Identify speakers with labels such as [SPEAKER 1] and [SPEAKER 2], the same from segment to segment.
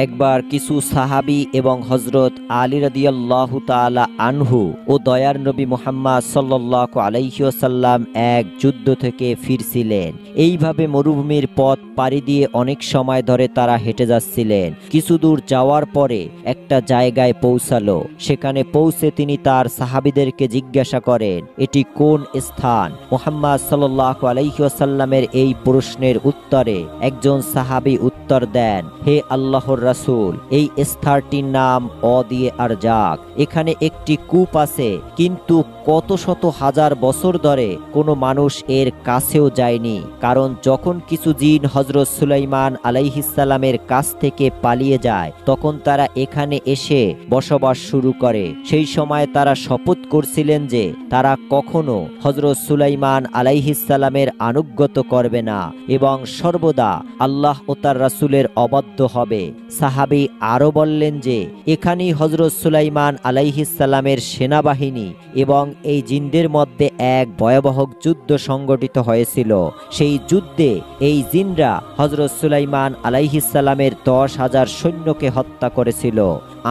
[SPEAKER 1] একবার কিছু সাহাবী এবং হযরত আলী রাদিয়াল্লাহু তাআলা আনহু ও দয়ার নবী মুহাম্মদ সাল্লাল্লাহু আলাইহি ওয়াসাল্লাম এক যুদ্ধ থেকে ফিরছিলেন। এইভাবে মরুভূমির পথ পাড়ি দিয়ে অনেক সময় ধরে তারা হেঁটে যাচ্ছিলেন। কিছু দূর যাওয়ার পরে একটা জায়গায় পৌঁছালো। সেখানে পৌঁছে তিনি তার সাহাবীদেরকে জিজ্ঞাসা করেন, এটি কোন স্থান? মুহাম্মদ সাল্লাল্লাহু আলাইহি ওয়াসাল্লামের এই প্রশ্নের উত্তরে একজন সাহাবী উত্তর দেন, হে আল্লাহর রাসূল, এই স্থানটির নাম অদিয়ে আরজাক। এখানে একটি কূপ আছে, কিন্তু কত শত হাজার বছর ধরে কোনো মানুষ এর কাছেও যায়নি। কারণ যখন কিছু জিন হযরত সুলাইমান আলাইহিসসালামের কাছ থেকে পালিয়ে যায়, তখন তারা এখানে এসে বসবাস শুরু করে। সেই সময় তারা শপথ করছিলেন যে তারা কখনো হযরত সুলাইমান আলাইহিসসালামের আনুগত্য করবে না এবং সর্বদা আল্লাহ ও তার রাসূলের অবাধ্য হবে। সাহাবী আরো বললেন যে এখানেই হযরত সুলাইমান আলাইহিসসালামের সেনাবাহিনী এবং এই জিনদের মধ্যে এক ভয়াবহ যুদ্ধ সংগঠিত হয়েছিল। সেই যুদ্ধে এই জিনরা হযরত সুলাইমান আলাইহিসসালামের 10,000 সৈন্যকে হত্যা করেছিল।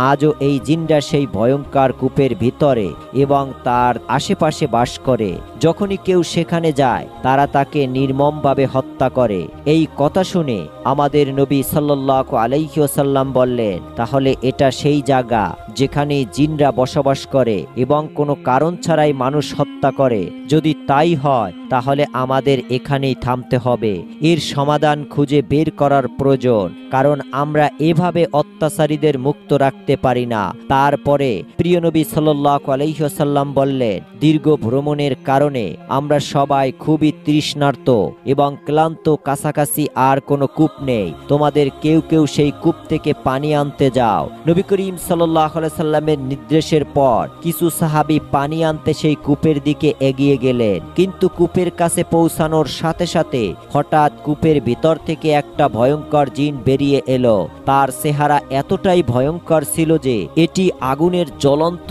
[SPEAKER 1] আজও এই জিনরা সেই ভয়ঙ্কর কূপের ভিতরে এবং তার আশেপাশে বাস করে। যখনই কেউ সেখানে যায়, তারা তাকে নির্মমভাবে হত্যা করে। এই কথা শুনে আমাদের নবী সাল্লাল্লাহু আলাইহি ওয়াসাল্লাম বললেন, তাহলে এটা সেই জায়গা যেখানে জিনরা বসবাস করে এবং কোনো কারণ ছাড়াই মানুষ হত্যা করে। যদি তাই হয়, তাহলে আমাদের এখানেই থামতে হবে। এর সমাধান খুঁজে বের করার প্রয়োজন, কারণ আমরা এভাবে অত্যাচারীদের মুক্ত রাখতে পারি না। তারপরে প্রিয় নবী সাল্লাল্লাহু আলাইহি ওয়াসাল্লাম বললেন, দীর্ঘ ভ্রমণের কারণে আমরা সবাই খুবই তৃষ্ণার্ত এবং ক্লান্ত। কাছাকাছি আর কোনো কূপ নেই। তোমাদের কেউ কেউ সেই কূপ থেকে পানি আনতে যাও। নবী করিম সাল্লাল্লাহু আলাইহি সাল্লামের নির্দেশের পর কিছু সাহাবী পানি আনতে সেই কূপের দিকে এগিয়ে গেলেন। কিন্তু কূপের কাছে পৌঁছানোর সাথে সাথে হঠাৎ কূপের ভিতর থেকে একটা ভয়ঙ্কর জিন বেরিয়ে এলো। তার চেহারা এতটাই ভয়ঙ্কর ছিল যে এটি আগুনের জ্বলন্ত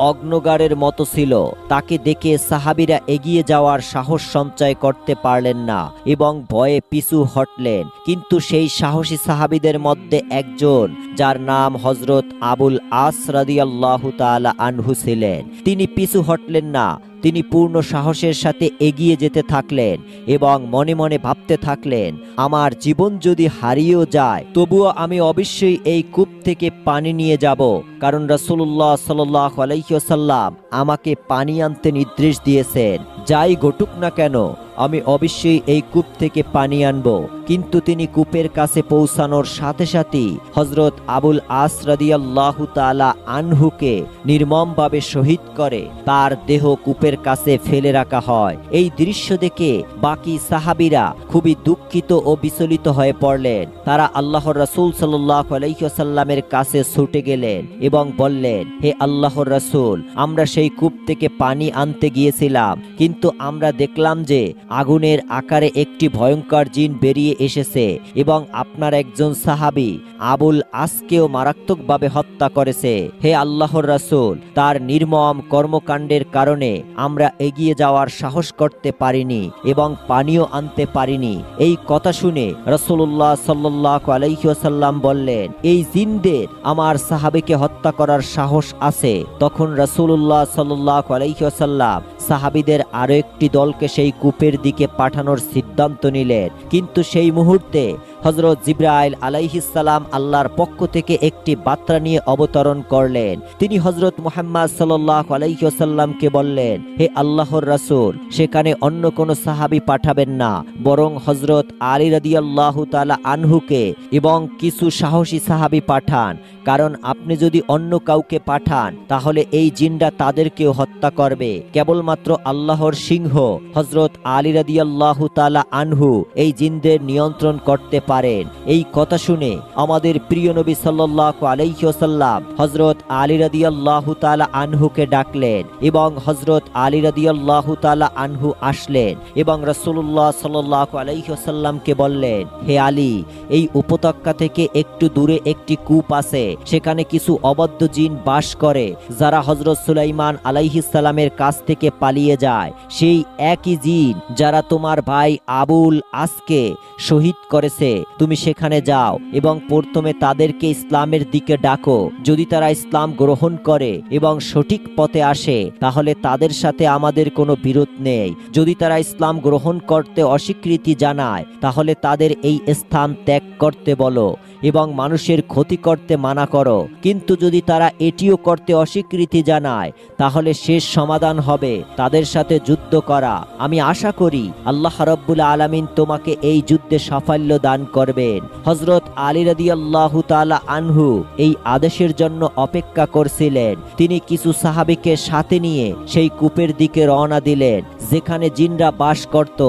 [SPEAKER 1] অগ্নিগারের মতো ছিল। তাকে দেখে সাহাবীরা এগিয়ে যাওয়ার সাহস সঞ্চয় করতে পারলেন না এবং ভয়ে পিছু হটলেন। কিন্তু সেই সাহসী সাহাবীদের মধ্যে একজন, যার নাম হযরত আবুল আস রাদিয়াল্লাহু তাআলা আনহু ছিলেন, তিনি পিছু হটলেন না। তিনি পূর্ণ সাহসের সাথে এগিয়ে যেতে থাকলেন এবং মনে মনে ভাবতে থাকলেন, আমার জীবন যদি হারিয়েও যায়, তবুও আমি অবশ্যই এই কূপ থেকে পানি নিয়ে যাব, কারণ রাসূলুল্লাহ সাল্লাল্লাহু আলাইহি ওয়াসাল্লাম আমাকে পানি আনতে নির্দেশ দিয়েছেন। যাই ঘটুক না কেন, আমি অবশ্যই এই কূপ থেকে পানি আনব। কিন্তু তিনি কূপের কাছে পৌঁছানোর সাথে সাথেই হযরত আবুল আস রাদিয়াল্লাহু তাআলা আনহুকে নির্মমভাবে শহীদ করে তার দেহ কূপের কাছে ফেলে রাখা হয়। এই দৃশ্য দেখে বাকি সাহাবীরা খুবই দুঃখিত ও বিচলিত হয়ে পড়লেন। তারা আল্লাহর রাসূল সাল্লাল্লাহু আলাইহি ওয়াসাল্লামের কাছে ছুটে গেলেন এবং বললেন, হে আল্লাহর রাসূল, আমরা সেই কূপ থেকে পানি আনতে গিয়েছিলাম, কিন্তু আমরা দেখলাম যে আগুনের আকারে একটি ভয়ঙ্কর জিন বেরিয়ে এসেছে এবং আপনার একজন সাহাবী আবুল আসকেও মারাত্মকভাবে হত্যা করেছে। হে আল্লাহর রাসূল, তার নির্মম কর্মকাণ্ডের কারণে আমরা এগিয়ে যাওয়ার সাহস করতে পারিনি এবং পানিও আনতে পারিনি। এই কথা শুনে রাসূলুল্লাহ সাল্লাল্লাহু আলাইহি ওয়াসাল্লাম বললেন, এই জিনদের আমার সাহাবীকে হত্যা করার সাহস আছে। তখন রাসূলুল্লাহ সাল্লাল্লাহু আলাইহি ওয়াসাল্লাম সাহাবীদের আরো একটি দলকে সেই কূপের দিকে পাঠানোর সিদ্ধান্ত নিলেন। কিন্তু সেই মুহূর্তে হযরত জিবরাইল আলাইহিস সালাম আল্লাহর পক্ষ থেকে একটি বার্তা নিয়ে অবতরণ করলেন। তিনি হযরত মুহাম্মদ সাল্লাল্লাহু আলাইহি ওয়াসাল্লামকে বললেন, হে আল্লাহর রাসূল, সেখানে অন্য কোনো সাহাবী পাঠাবেন না, বরং হযরত আলী রাদিয়াল্লাহু তাআলা আনহুকে এবং কিছু সাহসী সাহাবী পাঠান। কারণ আপনি যদি অন্য কাউকে পাঠান, তাহলে এই জিনরা তাদেরকেও হত্যা করবে। কেবলমাত্র আল্লাহর সিংহ হযরত আলী রাদিয়াল্লাহু তাআলা আনহু এই জিনদের নিয়ন্ত্রণ করতে পারেন। এই কথা শুনে আমাদের প্রিয় নবী সাল্লাল্লাহু আলাইহি ওয়াসাল্লাম হযরত আলী রাদিয়াল্লাহু তাআলা আনহুকে ডাকলেন এবং হযরত আলী রাদিয়াল্লাহু তাআলা আনহু আসলেন এবং রাসূলুল্লাহ সাল্লাল্লাহু আলাইহি ওয়াসাল্লামকে বললেন, হে আলী, এই উপত্যকা থেকে একটু দূরে একটি কূপ আছে। সেখানে কিছু অবদ্ধ জিন বাস করে, যারা হযরত সুলাইমান আলাইহিস সালামের কাছ থেকে পালিয়ে যায়। সেই একই জিন যারা তোমার ভাই আবুল আসকে শহীদ করেছে। তুমি সেখানে যাও এবং প্রথমে তাদেরকে ইসলামের দিকে ডাকো। যদি তারা ইসলাম গ্রহণ করে এবং সঠিক পথে আসে তাহলে তাদের সাথে আমাদের কোনো বিরোধ নেই। যদি তারা ইসলাম গ্রহণ করতে অস্বীকৃতি জানায় তাহলে তাদের এই স্থান ত্যাগ করতে বলো এবং মানুষের ক্ষতি করতে মানা করো। কিন্তু যদি তারা এটিও করতে অস্বীকৃতি জানায় তাহলে শেষ সমাধান হবে তাদের সাথে যুদ্ধ করা। আমি আশা করি আল্লাহ রাব্বুল আলামিন তোমাকে এই যুদ্ধে সাফল্য দান করবেন। হযরত আলী রাদিয়াল্লাহু তাআলা আনহু এই আদেশের জন্য অপেক্ষা করছিলেন। তিনি কিছু সাহাবীকে সাথে নিয়ে সেই কূপের দিকে রওনা দিলেন যেখানে জিনরা বাস করত।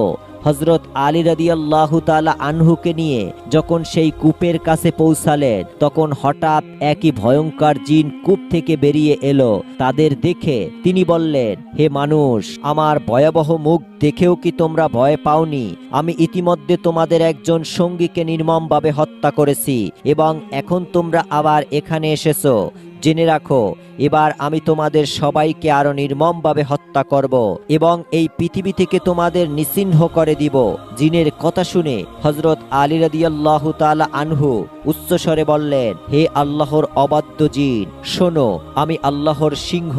[SPEAKER 1] হযরত আলী রাদিয়াল্লাহু তাআলা আনহুকে নিয়ে যখন সেই কূপের কাছে পৌঁছালেন তখন হঠাৎ একই ভয়ঙ্কর জিন কূপ থেকে বেরিয়ে এলো। তাদের দেখে তিনি বললেন, হে মানুষ, আমার ভয়াবহ মুখ দেখেও কি তোমরা ভয় পাওনি? আমি ইতিমধ্যে তোমাদের একজন সঙ্গীকে নির্মমভাবে হত্যা করেছি এবং এখন তোমরা আবার এখানে এসেছো। জেনে রাখো, এবার আমি তোমাদের সবাইকে আরো নির্মমভাবে হত্যা করব এবং এই পৃথিবী থেকে তোমাদের নিশ্চিহ্ন করে দিব। জিনের কথা শুনে হযরত আলী রাদিয়াল্লাহু তাআলা আনহু উচ্চস্বরে বললেন, হে আল্লাহর অবাধ্য জিন, শোনো, আমি আল্লাহর সিংহ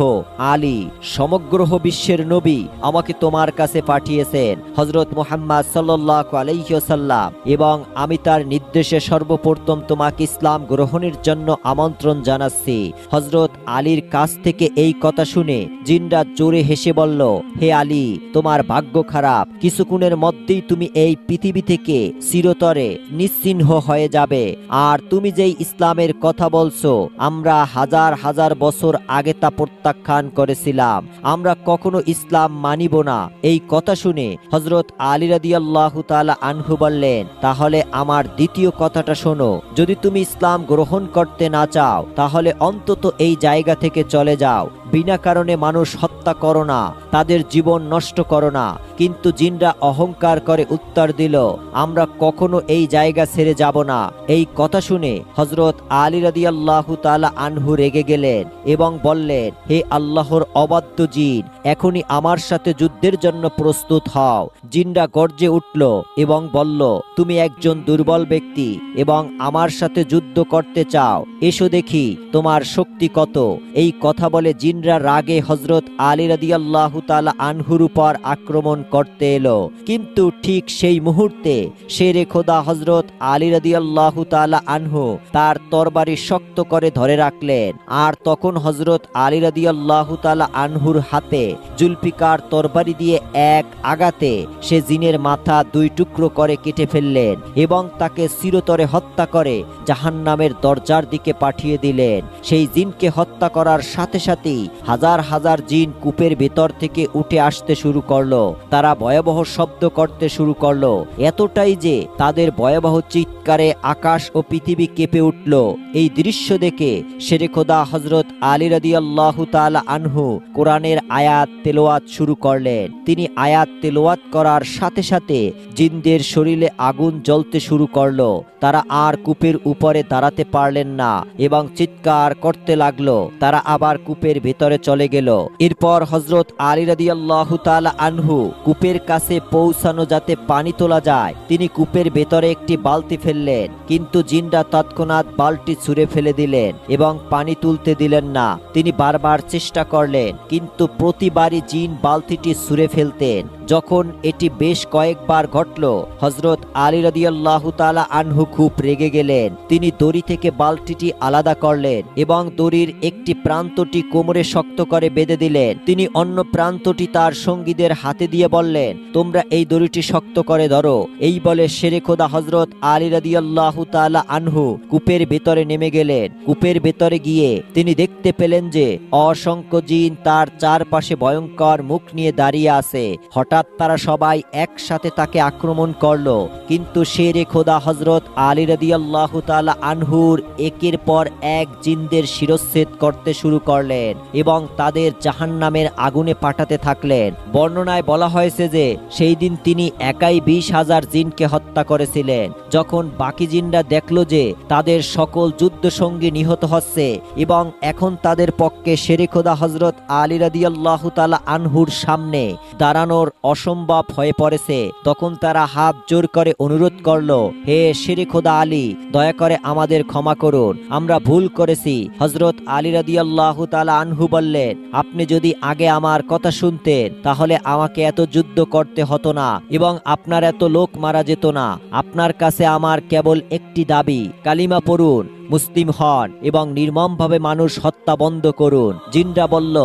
[SPEAKER 1] আলী, সমগ্র বিশ্বের নবী আমাকে তোমার কাছে পাঠিয়েছেন হযরত মুহাম্মদ সাল্লাল্লাহু আলাইহি ওয়াসাল্লাম, এবং আমি তার নির্দেশে সর্বপ্রথম তোমাকে ইসলাম গ্রহণের জন্য আমন্ত্রণ জানাচ্ছি। হযরত আলীর কাছ থেকে এই কথা শুনে জিনরা জোরে হেসে বলল, হে আলী, তোমার ভাগ্য খারাপ, কিছুক্ষণের মধ্যেই তুমি এই পৃথিবী থেকে চিরতরে নিশ্চিহ্ন হয়ে যাবে। আর তুমি যেই ইসলামের কথা বলছো আমরা হাজার হাজার বছর আগে তা প্রত্যাখ্যান করেছিলাম, আমরা কখনো ইসলাম মানিব না। এই কথা শুনে হযরত আলী রাদিয়াল্লাহু তাআলা আনহু বললেন, তাহলে আমার দ্বিতীয় কথাটা শোনো, যদি তুমি ইসলাম গ্রহণ করতে না চাও তাহলে অন্তত এই জায়গা থেকে চলে যাও। বিনা কারণে মানুষ হত্যা করো না, তাদের জীবন নষ্ট করো না। কিন্তু জিনরা অহংকার করে উত্তর দিল, আমরা কখনো এই জায়গা ছেড়ে যাব না। এই কথা শুনে হযরত আলী রাদিয়াল্লাহু তাআলা আনহু রেগে গেলেন এবং বললেন, হে আল্লাহর অবাধ্য জিন, এখনই আমার সাথে যুদ্ধের জন্য প্রস্তুত হও। জিনরা গর্জে উঠল এবং বলল, তুমি একজন দুর্বল ব্যক্তি এবং আমার সাথে যুদ্ধ করতে চাও, এসো দেখি তোমার শক্তি কত। এই কথা বলে জিনরা রাগে হযরত আলী রাদিয়াল্লাহু তাআলা আনহুর উপর আক্রমণ করতে এলো। কিন্তু ঠিক সেই মুহূর্তে শেরে খোদা হযরত আলী রাদিয়াল্লাহু তাআলা আনহু তার তরবারি শক্ত করে ধরে রাখলেন। আর তখন হযরত আলী রাদিয়াল্লাহু তাআলা আনহুর হাতে জুলফিকার তরবারি দিয়ে এক আঘাতে সে জিনের মাথা দুই টুকরো করে কেটে ফেললেন এবং তাকে চিরতরে হত্যা করে জাহান্নামের দরজার দিকে পাঠিয়ে দিলেন। সেই জিনকে হত্যা করার সাথে সাথেই হাজার হাজার জিন কূপের ভেতর থেকে উঠে আসতে শুরু করলো। তারা ভয়াবহ শব্দ করতে শুরু করলো, এতটাই যে তাদের ভয়াবহ চিৎকারে আকাশ ও পৃথিবী কেঁপে উঠল। এই দৃশ্য দেখে শেরে খোদা হযরত আলী রাদিয়াল্লাহু তাআলা আনহু কোরআনের আয়াত তেলাওয়াত শুরু করলেন। তিনি আয়াত তেলাওয়াত করার সাথে সাথে জিনদের শরীরে আগুন জ্বলতে শুরু করলো। তারা আর কূপের উপরে দাঁড়াতে পারলেন না এবং চিৎকার করতে লাগলো। তারা আবার কূপের ভেতরে চলে গেল। এরপর হযরত আলী রাদিয়াল্লাহু তাআলা আনহু কূপের কাছে পৌঁছানো যাতে পানি তোলা যায় তিনি কূপের ভেতরে একটি বালতি ফেললেন, কিন্তু জিনরা তৎক্ষণাৎ বালতি ছুঁড়ে ফেলে দিলেন এবং পানি তুলতে দিলেন না। তিনি বারবার চেষ্টা করলেন কিন্তু প্রতিবারই জিন বালতিটি ছুঁড়ে ফেলতেন। যখন এটি বেশ কয়েকবার ঘটল হযরত আলী রাদিয়াল্লাহু তাআলা আনহু খুব রেগে গেলেন। তিনি দড়ি থেকে বালতিটি আলাদা করলেন এবং দড়ির একটি প্রান্তটি কোমরে শক্ত করে বেঁধে দিলেন। তিনি অন্য প্রান্তটি তার সঙ্গীদের হাতে দিয়ে বললেন, তোমরা এই দড়িটি শক্ত করে ধরো। এই বলে শেরে খোদা হযরত আলী রাদিয়াল্লাহু তাআলা আনহু কূপের ভেতরে নেমে গেলেন। কূপের ভেতরে গিয়ে তিনি দেখতে পেলেন যে অসংখ্য জিন তার চারপাশে ভয়ঙ্কর মুখ নিয়ে দাঁড়িয়ে আছে। হঠাৎ তারা সবাই একসাথে তাকে আক্রমণ করলো, কিন্তু শেরে খোদা হযরত আলী রাদিয়াল্লাহু তাআলা আনহুর একের পর এক জিনদের শিরচ্ছেদ করতে শুরু করলেন এবং তাদের জাহান্নামের আগুনে পাঠাতে থাকলেন। বর্ণনায় বলা হয়েছে যে সেই দিন তিনি একাই 20,000 জিনকে হত্যা করেছিলেন। যখন বাকি জিনরা দেখল যে তাদের সকল যুদ্ধ সঙ্গী নিহত হচ্ছে এবং এখন তাদের পক্ষে শেরে খোদা হযরত আলী রাদিয়াল্লাহু তাআলা আনহুর সামনে দাঁড়ানোর অসম্ভব হয়ে পড়েছে, তখন তারা হাত জোর করে অনুরোধ করলো, হে শেরে খোদা আলী, দয়া করে আমাদের ক্ষমা করুন, আমরা ভুল করেছি। হযরত আলী রাদিয়াল্লাহু তাআলা আনহু বললেন, আপনি যদি আগে আমার কথা শুনতেন তাহলে আমাকে এত যুদ্ধ করতে হতো না এবং আপনার এত লোক মারা যেত না। আপনার কাছে আমার কেবল একটি দাবি, কালিমা পড়ুন, মুসলিম হন এবং নির্মমভাবে মানুষ হত্যা বন্ধ করুন। জিনরা বলল,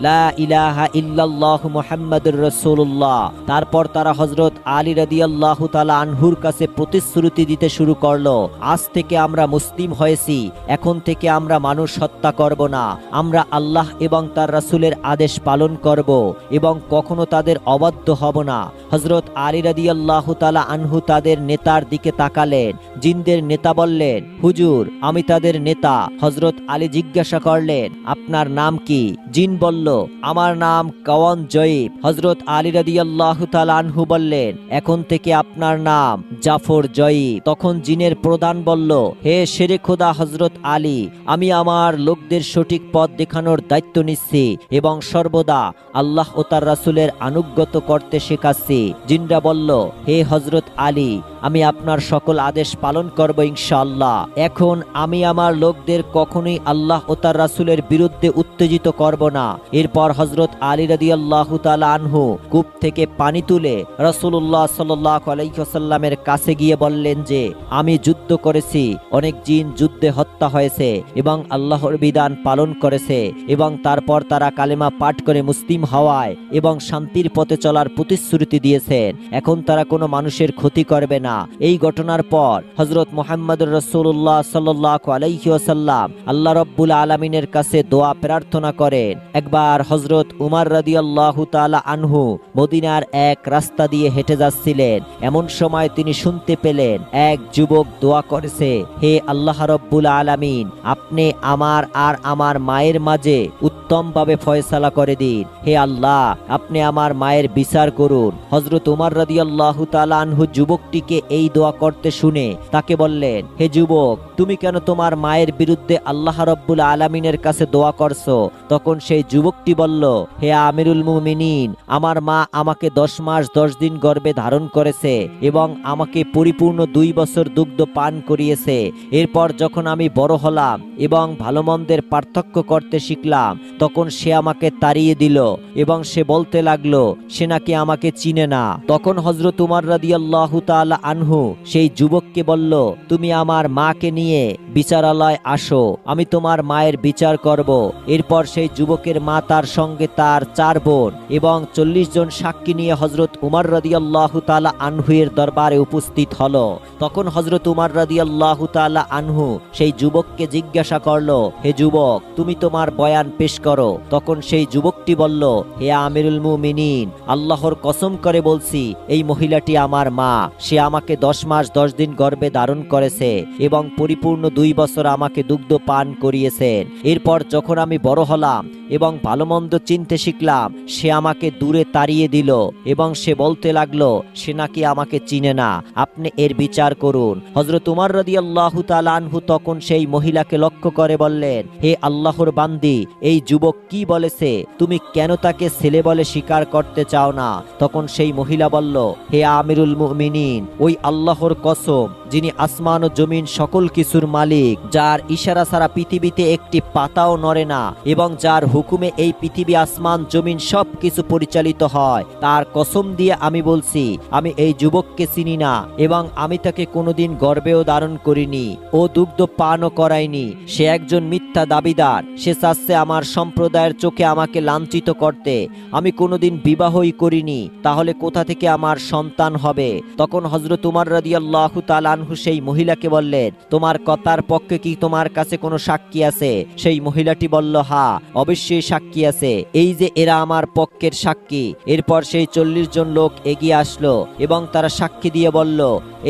[SPEAKER 1] লা ইলাহা ইল্লাল্লাহ মুহাম্মাদুর রাসূলুল্লাহ। তারপর তারা হযরত আলী রাদিয়াল্লাহু তাআলা আনহুর কাছে প্রতিশ্রুতি দিতে শুরু করলো, আজ থেকে আমরা মুসলিম হয়েছি, এখন থেকে আমরা মানুষ হত্যা করব না, আমরা আল্লাহ এবং তার রাসূলের আদেশ পালন করব এবং কখনো তাদের অবাধ্য হব না। হযরত আলী রাদিয়াল্লাহু তাআলা আনহু তাদের নেতার দিকে তাকালেন। জিনদের নেতা বললেন, হুজুর, আমি তাদের নেতা। হযরত আলী জিজ্ঞাসা করলেন, আপনার নাম কি? জিন বলল, আমার নাম কাওয়ান জয়ীব। হযরত আলী রাদিয়াল্লাহু তাআলা আনহু বললেন, এখন থেকে আপনার নাম জাফর জয়ীব। তখন জিনের প্রধান বলল, হে শেরে খোদা হযরত আলী, আমি আমার লোকদের সঠিক পথ দেখানোর দায়িত্ব নিচ্ছি এবং সর্বদা আল্লাহ ও তার রাসূলের আনুগত্য করতে শেখাচ্ছি। জিনরা বলল, হে হযরত আলী, আমি আপনার সকল আদেশ পালন করব ইনশাআল্লাহ। এখন আমি আমার লোকদের কখনোই আল্লাহ ও তার রাসূলের বিরুদ্ধে উত্তেজিত করব না। এরপর হযরত আলী রাদিয়াল্লাহু তাআলা আনহু কূপ থেকে পানি তুলে রাসূলুল্লাহ সাল্লাল্লাহু আলাইহি ওয়াসাল্লামের কাছে গিয়ে বললেন যে, আমি যুদ্ধ করেছি, অনেক জিন যুদ্ধে হত্যা হয়েছে এবং আল্লাহর বিধান পালন করেছে এবং তারপর তারা কালেমা পাঠ করে মুসলিম হওয়ায় এবং শান্তির পথে চলার প্রতিশ্রুতি দিয়েছেন। এখন তারা কোনো মানুষের ক্ষতি করবে না। এই ঘটনার পর হযরত মুহাম্মদুর রাসূলুল্লাহ সাল্লাল্লাহু আলাইহি ওয়াসাল্লাম আল্লাহ রাব্বুল আলামিনের কাছে দোয়া প্রার্থনা করেন। একবার হযরত উমর রাদিয়াল্লাহু তাআলা আনহু মদিনার এক রাস্তা দিয়ে হেঁটে যাচ্ছিলেন। এমন সময় তিনি শুনতে পেলেন এক যুবক দোয়া করেছে, হে আল্লাহ রাব্বুল আলামিন, আপনি আমার আর আমার মায়ের মাঝে উত্তমভাবে ফয়সালা করে দিন। হে আল্লাহ, আপনি আমার মায়ের বিচার করুন। হযরত উমর রাদিয়াল্লাহু তাআলা আনহু যুবকটিকে এই দোয়া করতে শুনে তাকে বললেন, হে যুবক, তুমি কেন তোমার মায়ের বিরুদ্ধে আল্লাহ রাব্বুল আলামিনের কাছে দোয়া করছো? তখন সেই যুবকটি বলল, হে আমিরুল মুমিনিন, আমার মা আমাকে 10 মাস 10 দিন গর্ভে ধারণ করেছে এবং আমাকে পরিপূর্ণ 2 বছর দুগ্ধ পান করিয়েছে। এরপর যখন আমি বড় হলাম এবং ভালো মন্দের পার্থক্য করতে শিখলাম, তখন সে আমাকে তাড়িয়ে দিল এবং সে বলতে লাগলো সে নাকি আমাকে চিনে না। তখন হযরত উমর রাদিয়াল্লাহু তাআলা আনহু সেই যুবককে বলল, তুমি আমার মাকে নিয়ে বিচারালয় আসো, আমি তোমার মায়ের বিচার করব। এরপর সেই যুবকের মা, তার সঙ্গে তার 4 বোন এবং 40 জন সাক্ষী নিয়ে হযরত উমর রাদিয়াল্লাহু তাআলা আনহু এর দরবারে উপস্থিত হলো। তখন হযরত উমর রাদিয়াল্লাহু তাআলা আনহু সেই যুবককে জিজ্ঞাসা করলো, হে যুবক, তুমি তোমার বয়ান পেশ করো। তখন সেই যুবকটি বলল, হে আমিরুল মুমিনিন, আল্লাহর কসম করে বলছি, এই মহিলাটি আমার মা। সে আমাকে 10 মাস 10 দিন গর্ভে ধারণ করেছে এবং পরিপূর্ণ 2 বছর আমাকে দুগ্ধ পান করিয়েছেন। এরপর যখন আমি বড় হলাম এবং ভালো মন্দ চিনতে শিখলাম, সে আমাকে দূরে তাড়িয়ে দিল এবং সে বলতে লাগলো সে নাকি আমাকে চিনে না, আপনি এর বিচার করুন। হযরত উমর রাদিয়াল্লাহু তাআলা আনহু তখন সেই মহিলাকে লক্ষ্য করে বললেন, হে আল্লাহর বান্দি, এই যুবক কি বলেছে? তুমি কেন তাকে ছেলে বলে স্বীকার করতে চাও না? তখন সেই মহিলা বলল, হে আমিরুল মুমিনিন, ওই আল্লাহর কসম, যিনি আসমান ও জমিন সকল কিছুর মালিক, যার ইশারা ছাড়া পৃথিবীতে একটি পাতাও নড়ে না এবং যার হুকুমে এই পৃথিবী আসমান জমিন সব কিছু পরিচালিত হয়, তার কসম দিয়ে আমি বলছি, আমি এই যুবককে চিনি না এবং আমি তাকে কোনোদিন গর্ভেও ধারণ করিনি ও দুগ্ধ পানও করাইনি। সে একজন মিথ্যা দাবিদার। সে চাচ্ছে আমার সম্প্রদায়ের চোখে আমাকে লাঞ্ছিত করতে। আমি কোনোদিন বিবাহই করিনি, তাহলে কোথা থেকে আমার সন্তান হবে? তখন হযরত উমর রাদিয়াল্লাহু তাআলা আনহু সেই মহিলাকে বললেন, তোমার কথার পক্ষে কি তোমার কাছে কোনো সাক্ষী আছে? সেই মহিলাটি বলল, হ্যাঁ, অবশ্যই সাক্ষী আছে, এই যে এরা আমার পক্ষের সাক্ষী। এরপর সেই 40 জন লোক এগিয়ে আসলো এবং তারা সাক্ষী দিয়ে বলল,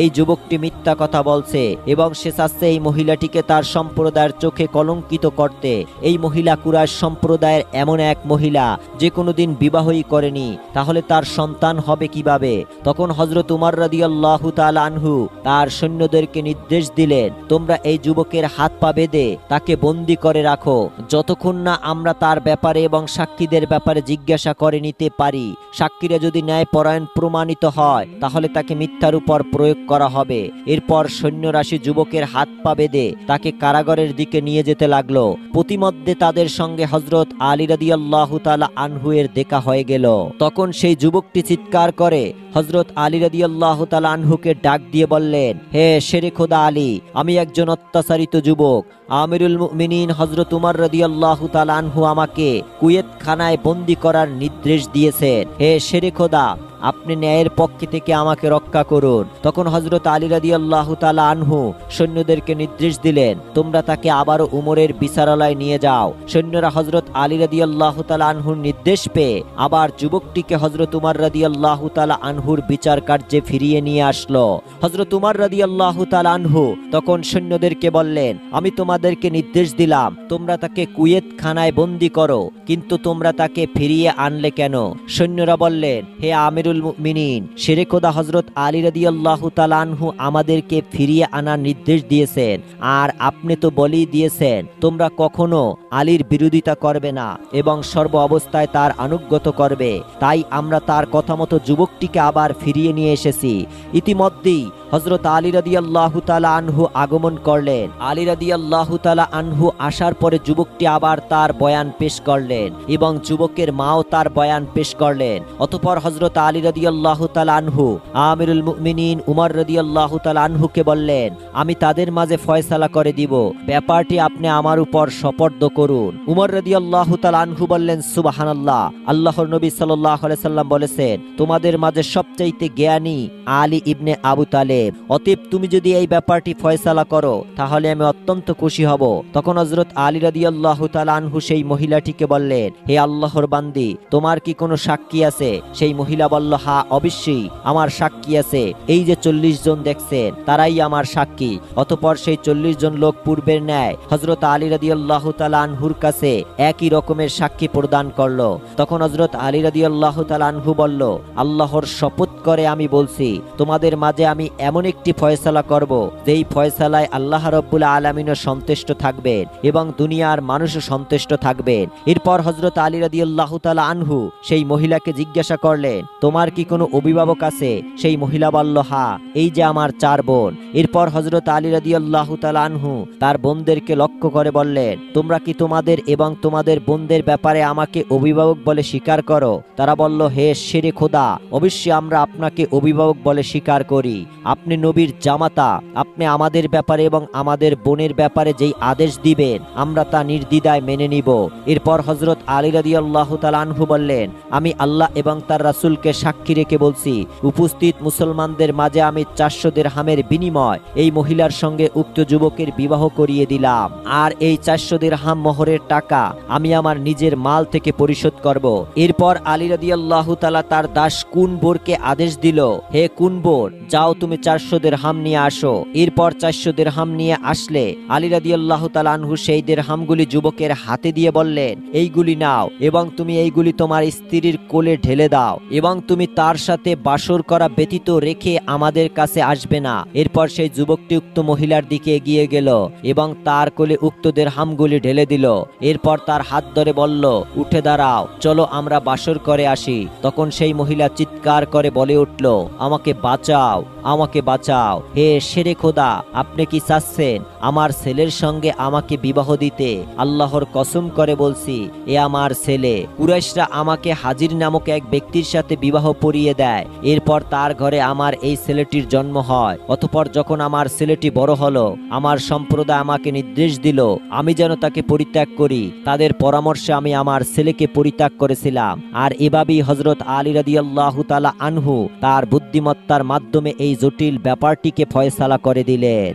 [SPEAKER 1] এই যুবকটি মিথ্যা কথা বলছে এবং সে চাচ্ছে এই মহিলাটিকে তার সম্প্রদায়ের চোখে কলঙ্কিত করতে। এই মহিলা কুরাইশ সম্প্রদায়ের এমন এক মহিলা যে কোনোদিন বিবাহই করেনি, তাহলে তার সন্তান হবে কিভাবে? তখন হযরত উমর রাদিয়াল্লাহু তাআলা আনহু তার সৈন্যদেরকে নির্দেশ দিলেন, তোমরা এই যুবকের হাত পা বেঁধে তাকে বন্দী করে রাখো, যতক্ষণ না আমরা তার ব্যাপারে এবং সাক্ষীদের ব্যাপারে জিজ্ঞাসা করে নিতে পারি। সাক্ষীরা যদি ন্যায়পরায়ণ প্রমাণিত হয় তাহলে তাকে মিথ্যার উপর প্রয়োগ করা হবে। এরপর সৈন্যরাশি যুবকের হাত পা বেঁধে তাকে কারাগারের দিকে নিয়ে যেতে লাগলো। প্রতিমধ্যে তাদের সঙ্গে হযরত আলী রাদিয়াল্লাহু তাআলা আনহু এর দেখা হয়ে গেল। তখন সেই যুবকটি চিৎকার করে হযরত আলী রাদিয়াল্লাহু তাআলা আনহুকে ডাক দিয়ে বললেন, হে শেরে খোদা আলী, আমি একজন অত্যাচারিত যুবক। আমিরুল মুমিনিন হযরত উমর রাদিয়াল্লাহু তাআলা আনহু আমাকে কুয়েত খানায় বন্দী করার নির্দেশ দিয়েছেন। হে শেরে খোদা, আপনি ন্যায়ের পক্ষে থেকে আমাকে রক্ষা করুন। তখন হযরত আলী রাদিয়াল্লাহু তাআলা আনহু সৈন্যদেরকে নির্দেশ দিলেন, তোমরা তাকে আবারও উমরের বিচারালয়ে নিয়ে যাও। সৈন্যরা হযরত আলী রাদিয়াল্লাহু তাআলা আনহুর নির্দেশ পেয়ে আবার যুবকটিকে হযরত উমর রাদিয়াল্লাহু তাআলা আনহুর বিচার কার্যে ফিরিয়ে নিয়ে আসলো। হযরত উমর রাদিয়াল্লাহু তাআলা আনহু তখন সৈন্যদেরকে বললেন, আমি তোমাদেরকে নির্দেশ দিলাম তোমরা তাকে কুয়েত খানায় বন্দী করো, কিন্তু তোমরা তাকে ফিরিয়ে আনলে কেন? সৈন্যরা বললেন, হে আমিরুল মুমিনিন, শেরে খোদা হযরত আলী রাদিয়াল্লাহু তাআলা আনহু আমাদেরকে ফিরিয়ে আনার নির্দেশ দিয়েছেন, আর আপনি তো বলেই দিয়েছেন তোমরা কখনো আলীর বিরোধিতা করবে না এবং সর্ব অবস্থায় তার আনুগত্য করবে। তাই আমরা তার কথা মতো যুবকটিকে আবার ফিরিয়ে নিয়ে এসেছি। ইতিমধ্যেই হযরত আলী রাদিয়াল্লাহু তাআলা আনহু আগমন করলেন। আলী রাদিয়াল্লাহু তাআলা আনহু আসার পরে যুবকটি আবার তার বয়ান পেশ করলেন এবং যুবকের মাও তার বয়ান পেশ করলেন। অতঃপর হযরত আলী রাদিয়াল্লাহু তাআলা আনহু আমিরুল মুমিনিন উমর রাদিয়াল্লাহু তাআলা আনহুকে বললেন, আমি তাদের মাঝে ফয়সালা করে দিব, ব্যাপারটি আপনি আমার উপর সুপর্দ করুন। উমর রাদিয়াল্লাহু তাআলা আনহু বললেন, সুবহানাল্লাহ, আল্লাহর নবী সাল্লাল্লাহু আলাইহি সাল্লাম বলেছেন, তোমাদের মাঝে সবচাইতে জ্ঞানী আলী ইবনে আবু তালেব। অতএব তুমি যদি এই ব্যাপারটি ফয়সালা করো তাহলে আমি অত্যন্ত খুশি হব। তখন হযরত আলী রাদিয়াল্লাহু তাআলা আনহু সেই মহিলাটিকে বললেন, হে আল্লাহর বান্দি, তোমার কি কোনো সাক্ষী আছে? সেই মহিলা বলল, হ্যাঁ, অবশ্যই আমার সাক্ষী আছে। এই যে 40 জন দেখছেন তারাই আমার সাক্ষী। অতঃপর সেই 40 জন লোক পূর্বের ন্যায় হযরত আলী রাদিয়াল্লাহু তাআলা আনহুর কাছে একই রকমের সাক্ষী প্রদান করলো। তখন হযরত আলী রাদিয়াল্লাহু তাআলা আনহু বলল, আল্লাহর শপথ করে আমি বলছি, তোমাদের মাঝে আমি এমন একটি ফয়সালা করব যেই ফয়সালায় আল্লাহ রাব্বুল আলামিনও সন্তুষ্ট থাকবেন এবং দুনিয়ার মানুষও সন্তুষ্ট থাকবেন। এরপর হযরত আলী রাদিয়াল্লাহু তাআলা আনহু সেই মহিলাকে জিজ্ঞাসা করলেন, তোমার কি কোনো অভিভাবক আছে? সেই মহিলা বলল, হ্যাঁ, এই যে আমার 4 বোন। এরপর হযরত আলী রাদিয়াল্লাহু তাআলা আনহু তার বোনদেরকে লক্ষ্য করে বললেন, তোমরা কি তোমাদের এবং তোমাদের বোনদের ব্যাপারে আমাকে অভিভাবক বলে স্বীকার করো? তারা বলল, হে শেরে খোদা, অবশ্যই আমরা আপনাকে অভিভাবক বলে স্বীকার করি। আপনি নবীর জামাতা, আপনি আমাদের ব্যাপারে এবং আমাদের বোনের ব্যাপারে যেই আদেশ দিবেন আমরা তা নির্দ্বিধায় মেনে নিব। এরপর হযরত আলী রাদিয়াল্লাহু তাআলা আনহু বললেন, আমি আল্লাহ এবং তার রাসূলকে সাক্ষী রেখে বলছি, উপস্থিত মুসলমানদের মাঝে আমি 400 দিরহামের বিনিময় এই মহিলার সঙ্গে উক্ত যুবকের বিবাহ করিয়ে দিলাম, আর এই 400 দিরহাম মোহরের টাকা আমি আমার নিজের মাল থেকে পরিশোধ করব। এরপর আলী রাদিয়াল্লাহু তাআলা তার দাস কুনবরকে আদেশ দিল, হে কুনবর, যাও তুমি 400 দিরহাম নিয়ে আসো। এরপর 400 দিরহাম নিয়ে আসলে আলী রাদিয়াল্লাহু তাআলা আনহু সেই দিরহামগুলি যুবকের হাতে দিয়ে বললেন, এইগুলি নাও এবং তুমি এইগুলি তোমার স্ত্রীর কোলে ঢেলে দাও এবং তুমি তার সাথে বাসর করা ব্যতীত রেখে আমাদের কাছে আসবে না। এরপর সেই যুবকটি উক্ত মহিলার দিকে এগিয়ে গেল এবং তার কোলে উক্ত দিরহামগুলি ঢেলে দিল। এরপর তার হাত ধরে বলল, উঠে দাঁড়াও, চলো আমরা বাসর করে আসি। তখন সেই মহিলা চিৎকার করে বলে উঠল, আমাকে বাঁচাও, আমাকে বাঁচাও। হে শেরে খোদা, আপনি কি চাচ্ছেন আমার ছেলের সঙ্গে আমাকে বিবাহ দিতে? আল্লাহর কসম করে বলছি, এ আমার ছেলে। কুরাইশরা আমাকে হাজির নামক এক ব্যক্তির সাথে বিবাহ পরিয়ে দেয়। এরপর তার ঘরে আমার এই ছেলেটির জন্ম হয়। অতঃপর যখন আমার ছেলেটি বড় হলো, আমার সম্প্রদায় আমাকে নির্দেশ দিল আমি যেন তাকে পরিত্যাগ করি। তাদের পরামর্শে আমি আমার ছেলেকে পরিত্যাগ করেছিলাম। আর এভাবেই হযরত আলী রাদিয়াল্লাহু তাআলা আনহু তার বুদ্ধিমত্তার মাধ্যমে এই জটিল ব্যাপারটিকে ফয়সালা করে দিলেন।